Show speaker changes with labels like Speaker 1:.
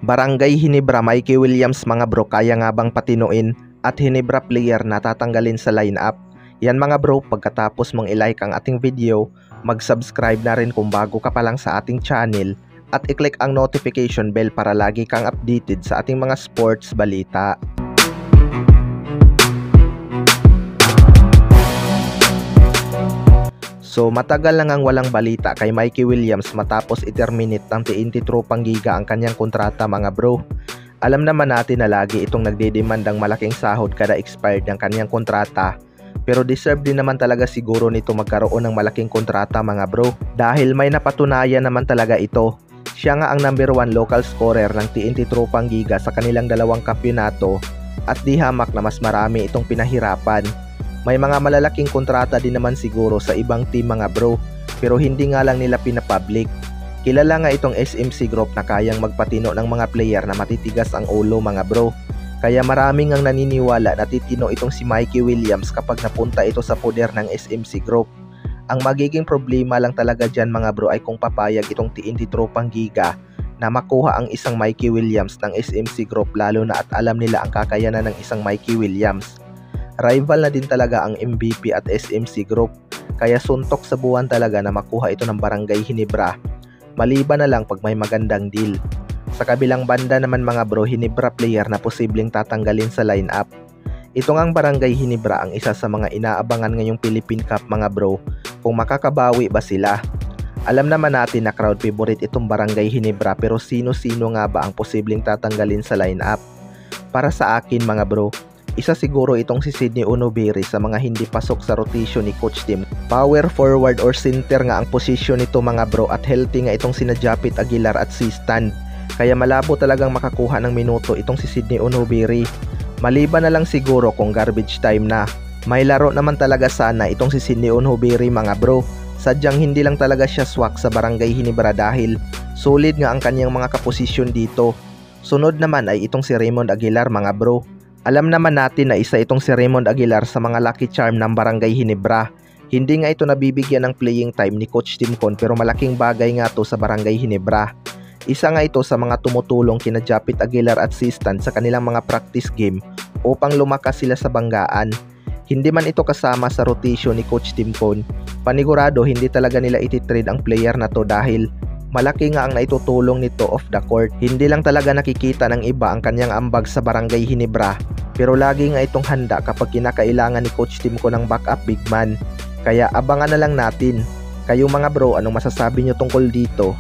Speaker 1: Barangay Hinebra Mikey Williams mga bro, kaya nga bang patinuin at Hinebra player na tatanggalin sa lineup? Yan mga bro, pagkatapos mong i-like ang ating video, mag-subscribe na rin kung bago ka pa lang sa ating channel at i-click ang notification bell para lagi kang updated sa ating mga sports balita. So matagal na ngang walang balita kay Mikey Williams matapos i-terminate ng TNT Tropang Giga ang kanyang kontrata mga bro. Alam naman natin na lagi itong nagdedemand ng malaking sahod kada expired ng kanyang kontrata. Pero deserve din naman talaga siguro nito magkaroon ng malaking kontrata mga bro. Dahil may napatunayan naman talaga ito. Siya nga ang number 1 local scorer ng TNT Tropang Giga sa kanilang dalawang kampyonato at di hamak na mas marami itong pinahirapan. May mga malalaking kontrata din naman siguro sa ibang team mga bro, pero hindi nga lang nila pinapublic. Kilala nga itong SMC Group na kayang magpatino ng mga player na matitigas ang ulo mga bro. Kaya maraming ang naniniwala na titino itong si Mikey Williams kapag napunta ito sa poder ng SMC Group. Ang magiging problema lang talaga dyan mga bro ay kung papayag itong TNT Tropang Giga na makuha ang isang Mikey Williams ng SMC Group, lalo na at alam nila ang kakayanan ng isang Mikey Williams. Rival na din talaga ang MVP at SMC Group, kaya suntok sa buwan talaga na makuha ito ng Barangay Hinebra, maliban na lang pag may magandang deal. Sa kabilang banda naman mga bro, Hinebra player na posibleng tatanggalin sa lineup. Ito ngang Barangay Hinebra ang isa sa mga inaabangan ngayong Philippine Cup mga bro, kung makakabawi ba sila. Alam naman natin na crowd favorite itong Barangay Hinebra, pero sino-sino nga ba ang posibleng tatanggalin sa lineup? Para sa akin mga bro, isa siguro itong si Sydney Onobiri sa mga hindi pasok sa rotation ni Coach Tim. Power forward or center nga ang posisyon nito mga bro, at healthy nga itong sina Japit Aguilar at C-Stand. Kaya malabo talagang makakuha ng minuto itong si Sydney Onobiri. Maliban na lang siguro kung garbage time na. May laro naman talaga sana itong si Sydney Onobiri mga bro. Sadyang hindi lang talaga siya swak sa Barangay Hinebra dahil solid nga ang kanyang mga kaposisyon dito. Sunod naman ay itong si Raymond Aguilar mga bro. Alam naman natin na isa itong si Raymond Aguilar sa mga lucky charm ng Barangay Hinebra. Hindi nga ito nabibigyan ng playing time ni Coach Tim Con, pero malaking bagay nga to sa Barangay Hinebra. Isa nga ito sa mga tumutulong kina Japit Aguilar at C-Stand sa kanilang mga practice game upang lumakas sila sa banggaan. Hindi man ito kasama sa rotation ni Coach Tim Con, panigurado hindi talaga nila ititrade ang player na to dahil malaki nga ang naitutulong nito off the court. Hindi lang talaga nakikita ng iba ang kanyang ambag sa Barangay Hinebra, pero lagi nga itong handa kapag kinakailangan ni Coach Tim ko ng backup big man. Kaya abangan na lang natin. Kayo mga bro, anong masasabi nyo tungkol dito?